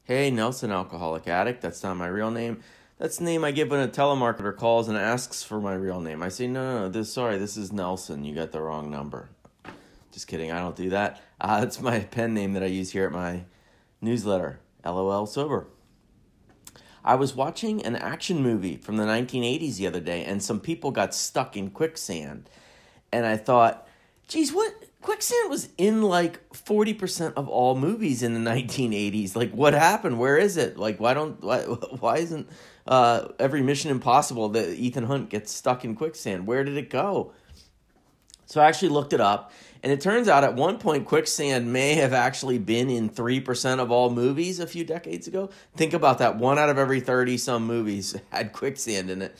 Hey, Nelson, alcoholic addict. That's not my real name. That's the name I give when a telemarketer calls and asks for my real name. I say, no, this is Nelson. You got the wrong number. Just kidding, I don't do that. That's my pen name that I use here at my newsletter, LOL Sober. I was watching an action movie from the 1980s the other day, and some people got stuck in quicksand. And I thought, geez, what? Quicksand was in like 40% of all movies in the 1980s. Like, what happened? Where is it? Like, why isn't every Mission Impossible that Ethan Hunt gets stuck in quicksand? Where did it go? So I actually looked it up, and it turns out at one point quicksand may have actually been in 3% of all movies a few decades ago. Think about that. 1 out of every 30-some movies had quicksand in it.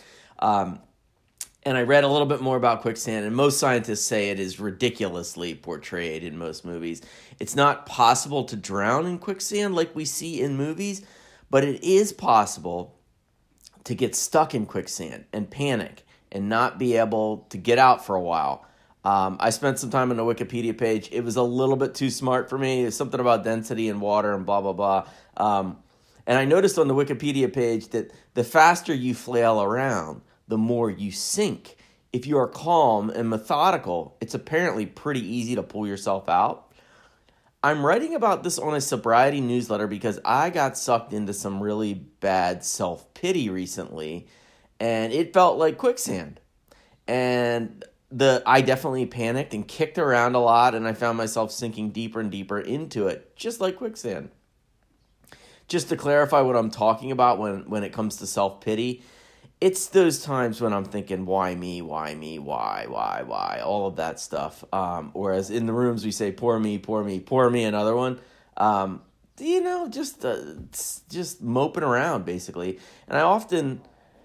And I read a little bit more about quicksand, and most scientists say it is ridiculously portrayed in most movies. It's not possible to drown in quicksand like we see in movies, but it is possible to get stuck in quicksand and panic and not be able to get out for a while. I spent some time on the Wikipedia page. It was a little bit too smart for me. It's something about density and water and blah, blah, blah. And I noticed on the Wikipedia page that the faster you flail around, the more you sink. If you are calm and methodical, it's apparently pretty easy to pull yourself out. I'm writing about this on a sobriety newsletter because I got sucked into some really bad self-pity recently, and it felt like quicksand. And I definitely panicked and kicked around a lot, and I found myself sinking deeper and deeper into it, just like quicksand. Just to clarify what I'm talking about when it comes to self-pity, it's those times when I'm thinking, why me, why, all of that stuff. Whereas in the rooms we say, poor me, another one. Just moping around, basically. And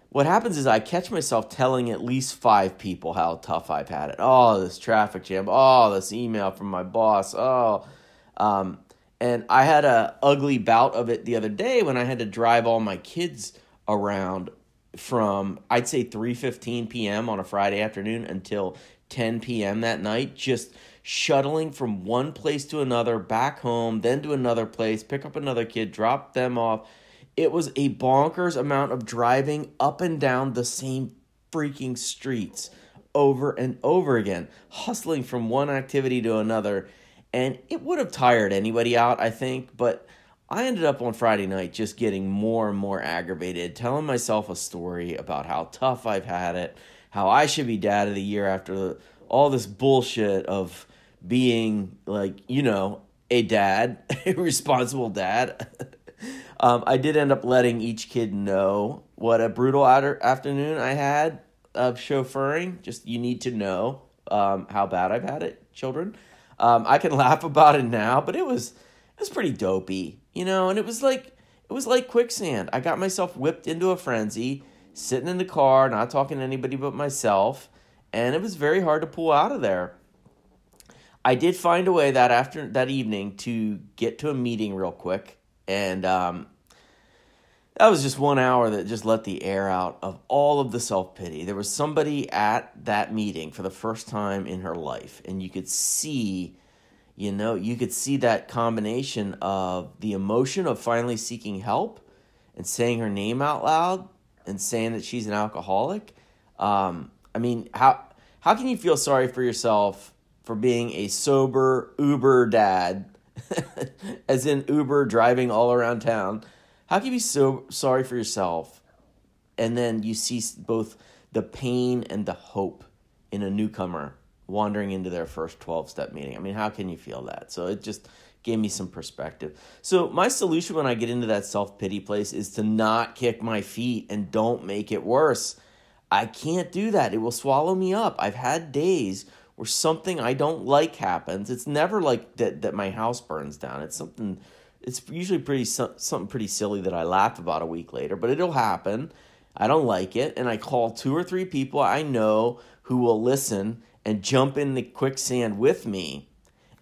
what happens is I catch myself telling at least 5 people how tough I've had it. Oh, this traffic jam. Oh, this email from my boss. And I had a ugly bout of it the other day when I had to drive all my kids around from, I'd say 3:15 p.m. on a Friday afternoon until 10 p.m. that night, just shuttling from one place to another, back home, then to another place, pick up another kid, drop them off. It was a bonkers amount of driving up and down the same freaking streets over and over again, hustling from one activity to another. And it would have tired anybody out, I think, but I ended up on Friday night just getting more and more aggravated, telling myself a story about how tough I've had it, how I should be dad of the year after all this bullshit of being, a dad, a responsible dad. I did end up letting each kid know what a brutal afternoon I had of chauffeuring. Just, you need to know how bad I've had it, children. I can laugh about it now, but it was pretty dopey, and it was like quicksand. I got myself whipped into a frenzy, sitting in the car, not talking to anybody but myself, and it was very hard to pull out of there. I did find a way that evening to get to a meeting real quick, and that was just 1 hour that just let the air out of all of the self-pity. There was somebody at that meeting for the first time in her life, and you could see that combination of the emotion of finally seeking help and saying her name out loud and saying that she's an alcoholic. How can you feel sorry for yourself for being a sober Uber dad, as in Uber driving all around town? How can you be so sorry for yourself and then you see both the pain and the hope in a newcomer wandering into their first 12-step meeting? How can you feel that? So it just gave me some perspective. So my solution when I get into that self-pity place is to not kick my feet and don't make it worse. I can't do that. It will swallow me up. I've had days where something I don't like happens. It's never like that my house burns down. It's usually something pretty silly that I laugh about a week later, but it'll happen. I don't like it, and I call 2 or 3 people I know who will listen and jump in the quicksand with me,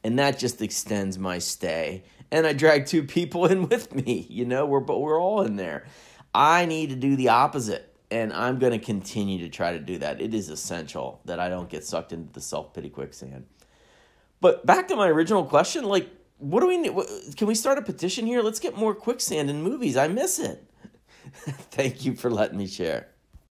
and that just extends my stay. And I drag 2 people in with me, we're all in there. I need to do the opposite, and I'm going to continue to try to do that. It is essential that I don't get sucked into the self-pity quicksand. But back to my original question, What do we need? Can we start a petition here? Let's get more quicksand in movies. I miss it. Thank you for letting me share.